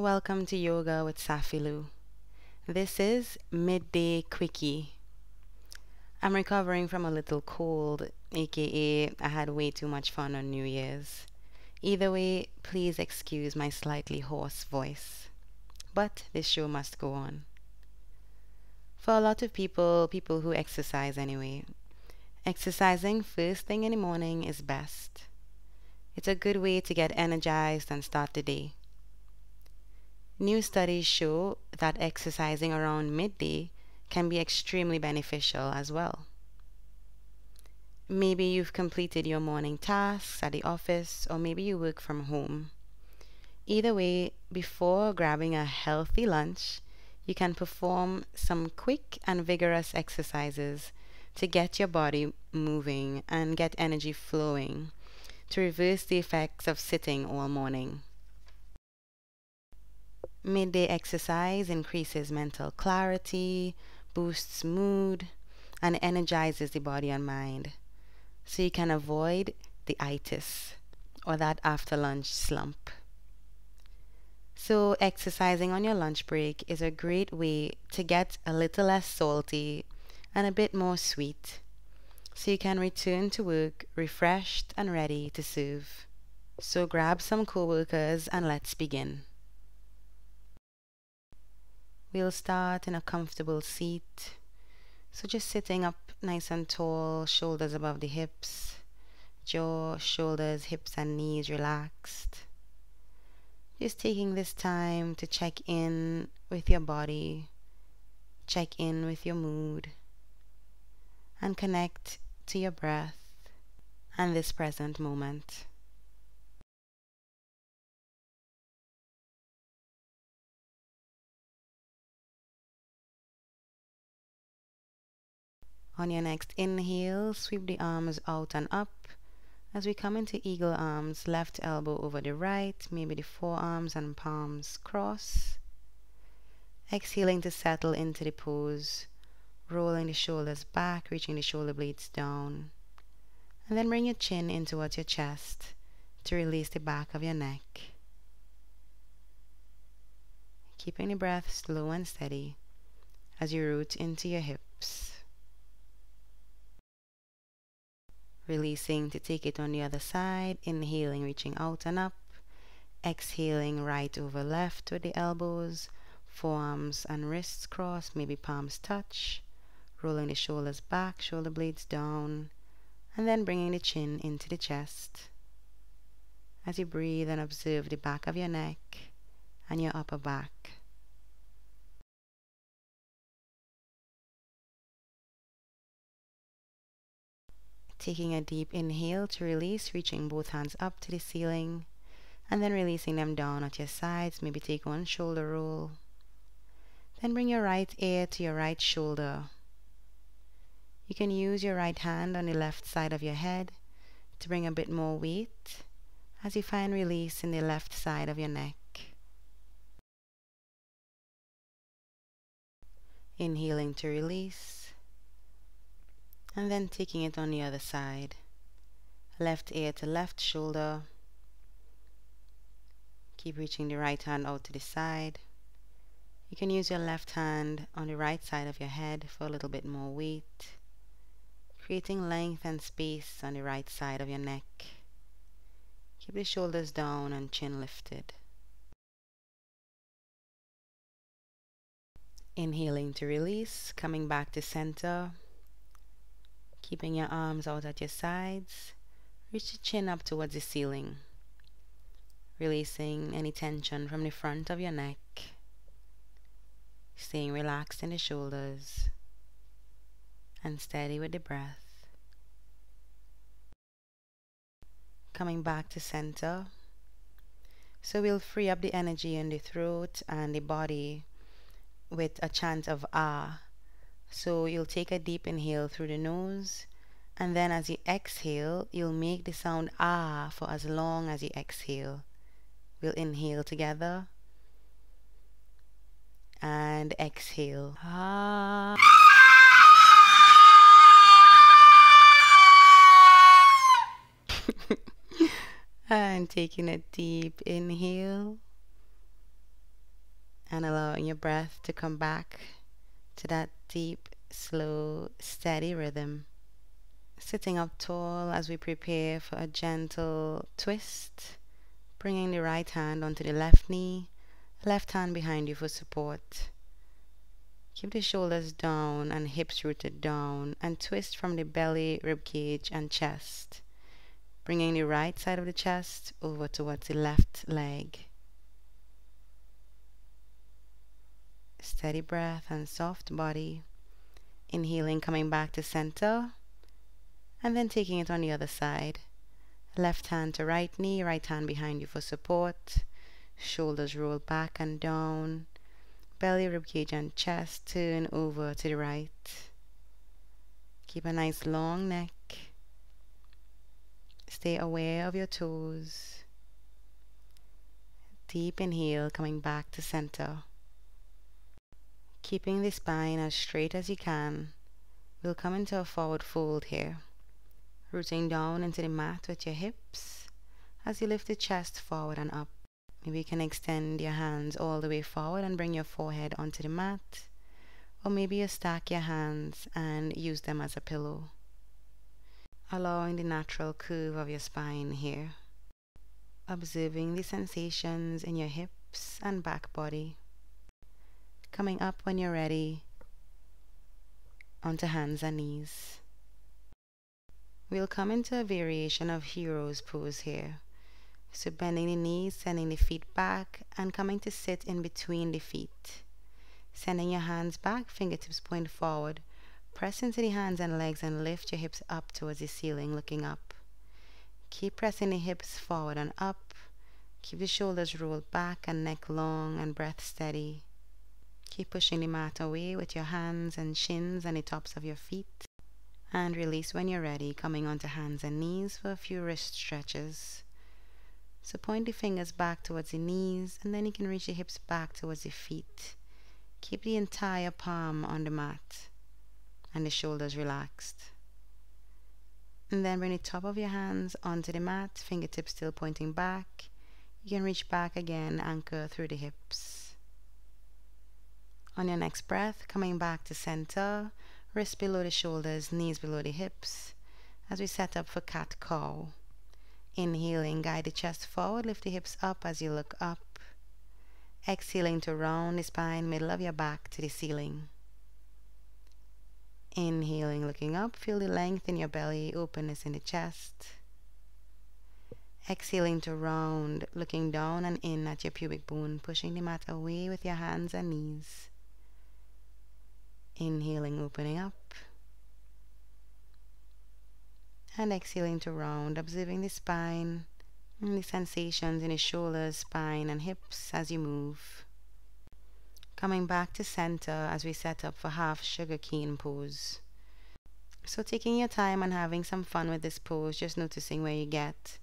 Welcome to Yoga with Safi. This is Midday Quickie. I'm recovering from a little cold, aka I had way too much fun on New Year's. Either way, please excuse my slightly hoarse voice. But this show must go on. For a lot of people who exercise anyway, exercising first thing in the morning is best. It's a good way to get energized and start the day. New studies show that exercising around midday can be extremely beneficial as well. Maybe you've completed your morning tasks at the office, or maybe you work from home. Either way, before grabbing a healthy lunch, you can perform some quick and vigorous exercises to get your body moving and get energy flowing to reverse the effects of sitting all morning. Midday exercise increases mental clarity, boosts mood, and energizes the body and mind, so you can avoid the itis, or that after lunch slump. So exercising on your lunch break is a great way to get a little less salty and a bit more sweet, so you can return to work refreshed and ready to serve. So grab some co-workers and let's begin. We'll start in a comfortable seat. So just sitting up nice and tall, shoulders above the hips, jaw, shoulders, hips and knees relaxed. Just taking this time to check in with your body, check in with your mood, and connect to your breath and this present moment. On your next inhale, sweep the arms out and up. As we come into eagle arms, left elbow over the right, maybe the forearms and palms cross. Exhaling to settle into the pose, rolling the shoulders back, reaching the shoulder blades down. And then bring your chin in towards your chest to release the back of your neck. Keeping the breath slow and steady as you root into your hips. Releasing to take it on the other side, inhaling, reaching out and up, exhaling right over left with the elbows, forearms and wrists cross, maybe palms touch, rolling the shoulders back, shoulder blades down, and then bringing the chin into the chest. As you breathe and observe the back of your neck and your upper back. Taking a deep inhale to release, reaching both hands up to the ceiling, and then releasing them down at your sides. Maybe take one shoulder roll. Then bring your right ear to your right shoulder. You can use your right hand on the left side of your head to bring a bit more weight as you find release in the left side of your neck. Inhaling to release. And then taking it on the other side. Left ear to left shoulder. Keep reaching the right hand out to the side. You can use your left hand on the right side of your head for a little bit more weight, creating length and space on the right side of your neck. Keep the shoulders down and chin lifted. Inhaling to release, coming back to center. Keeping your arms out at your sides, reach the chin up towards the ceiling, releasing any tension from the front of your neck, staying relaxed in the shoulders and steady with the breath. Coming back to center, so we'll free up the energy in the throat and the body with a chant of Ah. So you'll take a deep inhale through the nose, and then as you exhale, you'll make the sound Ah for as long as you exhale. We'll inhale together and exhale. Ah. And taking a deep inhale and allowing your breath to come back to that deep, slow, steady rhythm. Sitting up tall as we prepare for a gentle twist, bringing the right hand onto the left knee, left hand behind you for support. Keep the shoulders down and hips rooted down, and twist from the belly, ribcage, and chest, bringing the right side of the chest over towards the left leg. Steady breath and soft body. Inhaling, coming back to center, and then taking it on the other side. Left hand to right knee, right hand behind you for support. Shoulders roll back and down. Belly, ribcage, and chest turn over to the right. Keep a nice long neck. Stay aware of your toes. Deep inhale, coming back to center. Keeping the spine as straight as you can, we'll come into a forward fold here. Rooting down into the mat with your hips as you lift the chest forward and up. Maybe you can extend your hands all the way forward and bring your forehead onto the mat. Or maybe you stack your hands and use them as a pillow. Allowing the natural curve of your spine here. Observing the sensations in your hips and back body. Coming up when you're ready onto hands and knees. We'll come into a variation of hero's pose here. So bending the knees, sending the feet back, and coming to sit in between the feet. Sending your hands back, fingertips point forward. Press into the hands and legs and lift your hips up towards the ceiling, looking up. Keep pressing the hips forward and up. Keep the shoulders rolled back and neck long and breath steady. Keep pushing the mat away with your hands and shins and the tops of your feet. And release when you're ready, coming onto hands and knees for a few wrist stretches. So point the fingers back towards the knees, and then you can reach the hips back towards the feet. Keep the entire palm on the mat and the shoulders relaxed. And then bring the top of your hands onto the mat, fingertips still pointing back. You can reach back again, anchor through the hips. On your next breath, coming back to center, wrists below the shoulders, knees below the hips, as we set up for cat-cow. Inhaling, guide the chest forward, lift the hips up as you look up. Exhaling to round the spine, middle of your back to the ceiling. Inhaling, looking up, feel the length in your belly, openness in the chest. Exhaling to round, looking down and in at your pubic bone, pushing the mat away with your hands and knees. Inhaling, opening up. And exhaling to round, observing the spine and the sensations in the shoulders, spine, and hips as you move. Coming back to center as we set up for half sugar cane pose. So taking your time and having some fun with this pose, just noticing where you get.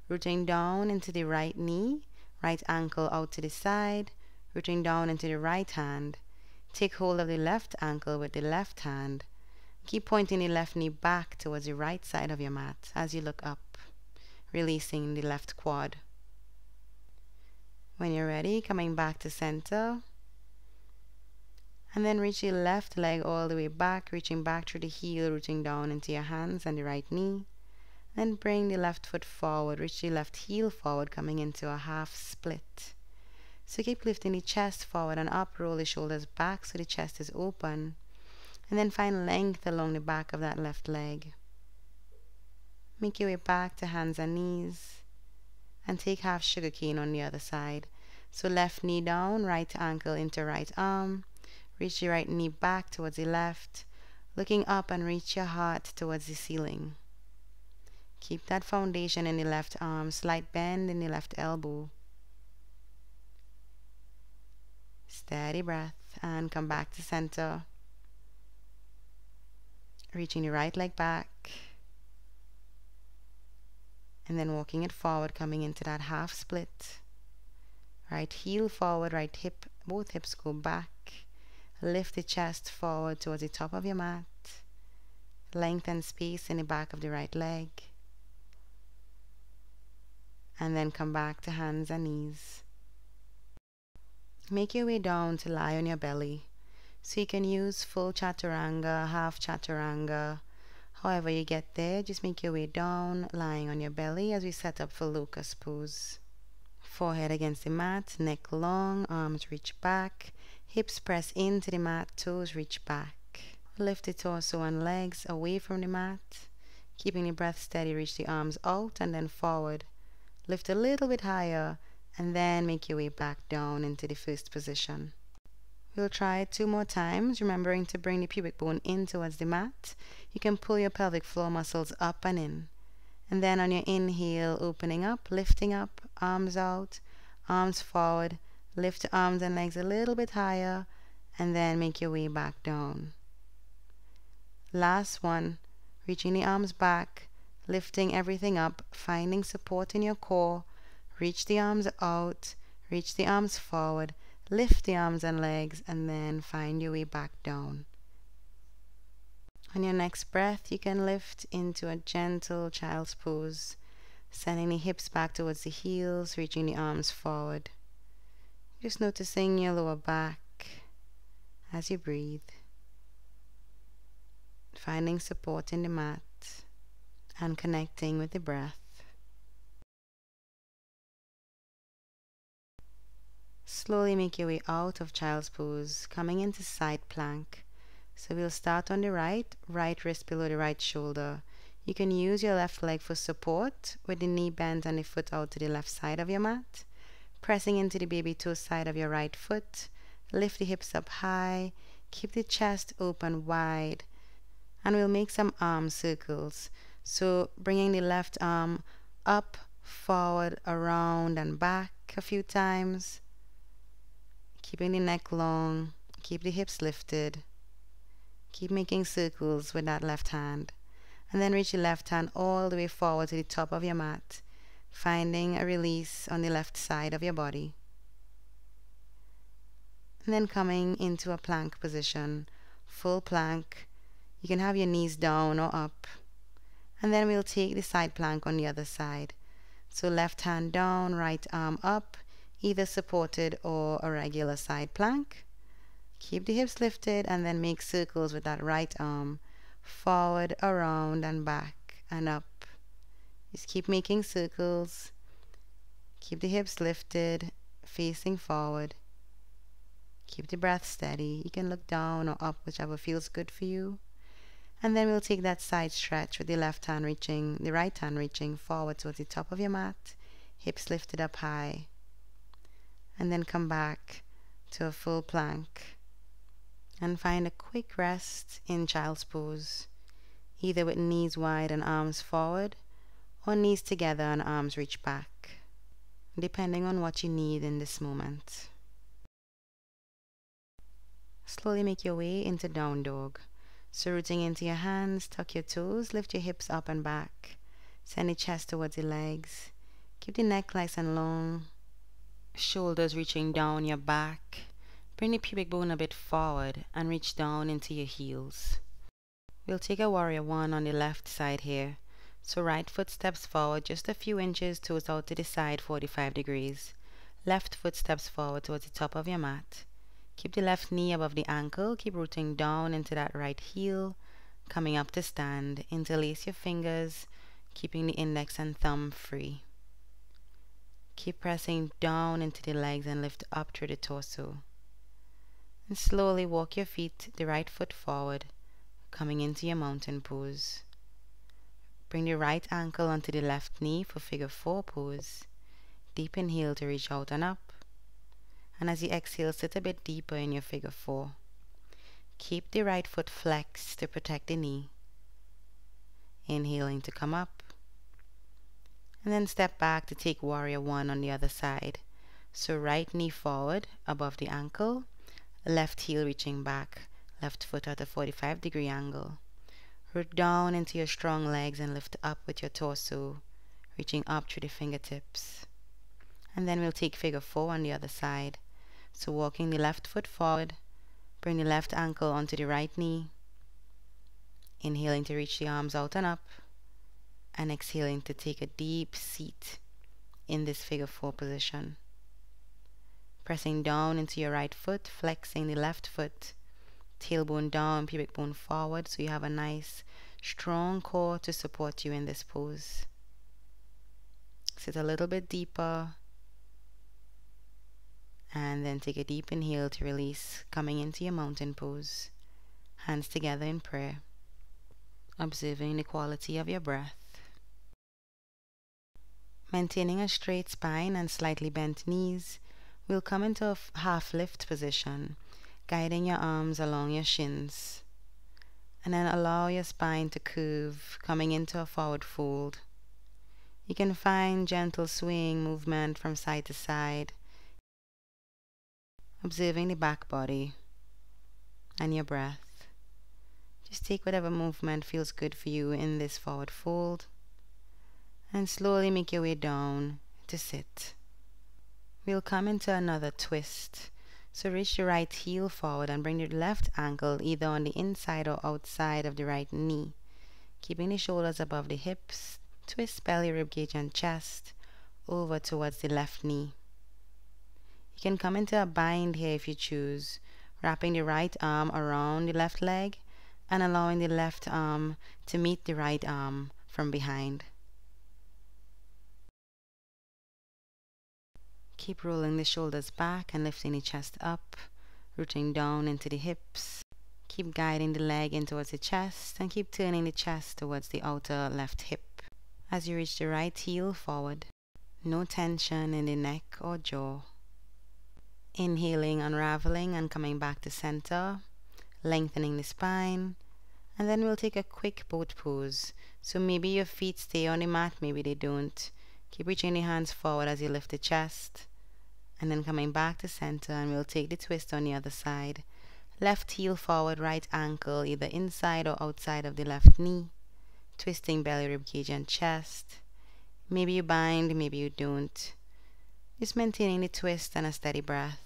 Rooting down into the right knee, right ankle out to the side, rooting down into the right hand. Take hold of the left ankle with the left hand. Keep pointing the left knee back towards the right side of your mat as you look up, releasing the left quad. When you're ready, coming back to center, and then reach your left leg all the way back, reaching back through the heel, rooting down into your hands and the right knee. Then bring the left foot forward, reach the left heel forward, coming into a half split. So keep lifting the chest forward and up, roll the shoulders back so the chest is open. And then find length along the back of that left leg. Make your way back to hands and knees. And take half sugar cane on the other side. So left knee down, right ankle into right arm. Reach the right knee back towards the left. Looking up and reach your heart towards the ceiling. Keep that foundation in the left arm. Slight bend in the left elbow. Steady breath. And come back to center. Reaching the right leg back. And then walking it forward, coming into that half split. Right heel forward, right hip, both hips go back. Lift the chest forward towards the top of your mat. Lengthen space in the back of the right leg. And then come back to hands and knees. Make your way down to lie on your belly. So you can use full chaturanga, half chaturanga. However you get there, just make your way down, lying on your belly as we set up for locust pose. Forehead against the mat, neck long, arms reach back, hips press into the mat, toes reach back. Lift the torso and legs away from the mat. Keeping the breath steady, reach the arms out and then forward. Lift a little bit higher and then make your way back down into the first position. We'll try it 2 more times, remembering to bring the pubic bone in towards the mat. You can pull your pelvic floor muscles up and in. And then on your inhale, opening up, lifting up, arms out, arms forward. Lift the arms and legs a little bit higher and then make your way back down. Last one, reaching the arms back, lifting everything up, finding support in your core. Reach the arms out, reach the arms forward. Lift the arms and legs and then find your way back down. On your next breath, you can lift into a gentle child's pose, sending the hips back towards the heels, reaching the arms forward. Just noticing your lower back as you breathe, finding support in the mat and connecting with the breath. Slowly make your way out of child's pose, coming into side plank. So we'll start on the right wrist below the right shoulder. You can use your left leg for support with the knee bent and the foot out to the left side of your mat. Pressing into the baby toe side of your right foot. Lift the hips up high. Keep the chest open wide. And we'll make some arm circles. So bringing the left arm up, forward, around and back a few times. Keeping the neck long, keep the hips lifted. Keep making circles with that left hand. And then reach the left hand all the way forward to the top of your mat, finding a release on the left side of your body. And then coming into a plank position, full plank. You can have your knees down or up. And then we'll take the side plank on the other side. So left hand down, right arm up, either supported or a regular side plank. Keep the hips lifted and then make circles with that right arm, forward, around and back and up. Just keep making circles. Keep the hips lifted, facing forward. Keep the breath steady. You can look down or up, whichever feels good for you. And then we'll take that side stretch with the right hand reaching forward towards the top of your mat, hips lifted up high. And then come back to a full plank and find a quick rest in child's pose, either with knees wide and arms forward or knees together and arms reach back, depending on what you need in this moment. Slowly make your way into down dog. So rooting into your hands, tuck your toes, lift your hips up and back, send the chest towards the legs, keep the neck nice and long. Shoulders reaching down your back. Bring the pubic bone a bit forward and reach down into your heels. We'll take a warrior one on the left side here. So right foot steps forward just a few inches, toes out to the side 45 degrees. Left foot steps forward towards the top of your mat. Keep the left knee above the ankle. Keep rooting down into that right heel. Coming up to stand. Interlace your fingers, keeping the index and thumb free. Keep pressing down into the legs and lift up through the torso. And slowly walk your feet, the right foot forward, coming into your mountain pose. Bring the right ankle onto the left knee for figure 4 pose. Deep inhale to reach out and up. And as you exhale, sit a bit deeper in your figure 4. Keep the right foot flexed to protect the knee. Inhaling to come up. And then step back to take warrior one on the other side. So right knee forward above the ankle, left heel reaching back, left foot at a 45-degree angle. Root down into your strong legs and lift up with your torso, reaching up through the fingertips. And then we'll take figure 4 on the other side. So walking the left foot forward, bring the left ankle onto the right knee. Inhaling to reach the arms out and up. And exhaling to take a deep seat in this figure 4 position. Pressing down into your right foot, flexing the left foot, tailbone down, pubic bone forward, so you have a nice strong core to support you in this pose. Sit a little bit deeper and then take a deep inhale to release, coming into your mountain pose. Hands together in prayer, observing the quality of your breath. Maintaining a straight spine and slightly bent knees, we'll come into a half lift position, guiding your arms along your shins. And then allow your spine to curve, coming into a forward fold. You can find gentle swing movement from side to side, observing the back body and your breath. Just take whatever movement feels good for you in this forward fold and slowly make your way down to sit. We'll come into another twist. So reach the right heel forward and bring the left ankle either on the inside or outside of the right knee. Keeping the shoulders above the hips, twist belly, ribcage and chest over towards the left knee. You can come into a bind here if you choose, wrapping the right arm around the left leg and allowing the left arm to meet the right arm from behind. Keep rolling the shoulders back and lifting the chest up, rooting down into the hips. Keep guiding the leg in towards the chest and keep turning the chest towards the outer left hip. As you reach the right heel forward, no tension in the neck or jaw. Inhaling, unraveling and coming back to center, lengthening the spine, and then we'll take a quick boat pose. So maybe your feet stay on the mat, maybe they don't. Keep reaching the hands forward as you lift the chest, and then coming back to center, and we'll take the twist on the other side. Left heel forward, right ankle either inside or outside of the left knee, twisting belly, ribcage and chest. Maybe you bind, maybe you don't. Just maintaining the twist and a steady breath,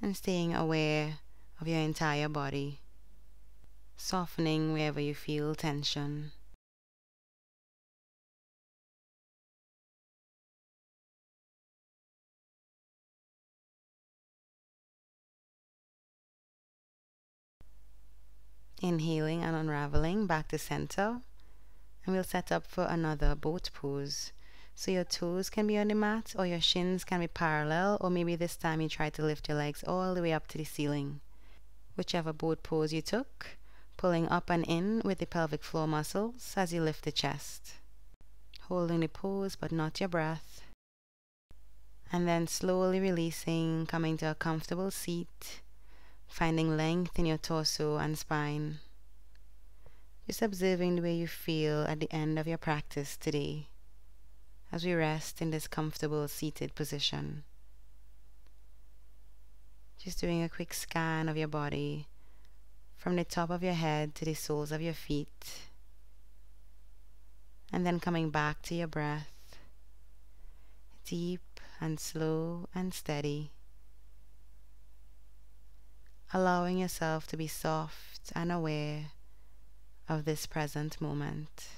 and staying aware of your entire body, softening wherever you feel tension. Inhaling and unraveling back to center, and we'll set up for another boat pose. So your toes can be on the mat or your shins can be parallel, or maybe this time you try to lift your legs all the way up to the ceiling. Whichever boat pose you took, pulling up and in with the pelvic floor muscles as you lift the chest. Holding the pose but not your breath. And then slowly releasing, coming to a comfortable seat, finding length in your torso and spine. Just observing the way you feel at the end of your practice today, as we rest in this comfortable seated position. Just doing a quick scan of your body from the top of your head to the soles of your feet, and then coming back to your breath, deep and slow and steady, allowing yourself to be soft and aware of this present moment.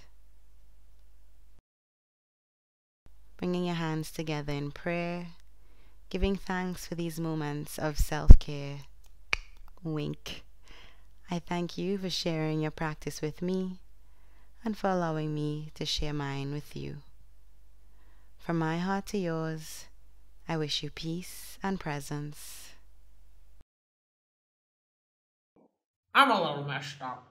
Bringing your hands together in prayer, giving thanks for these moments of self-care. Wink. I thank you for sharing your practice with me and for allowing me to share mine with you. From my heart to yours, I wish you peace and presence. I'm a little messed up.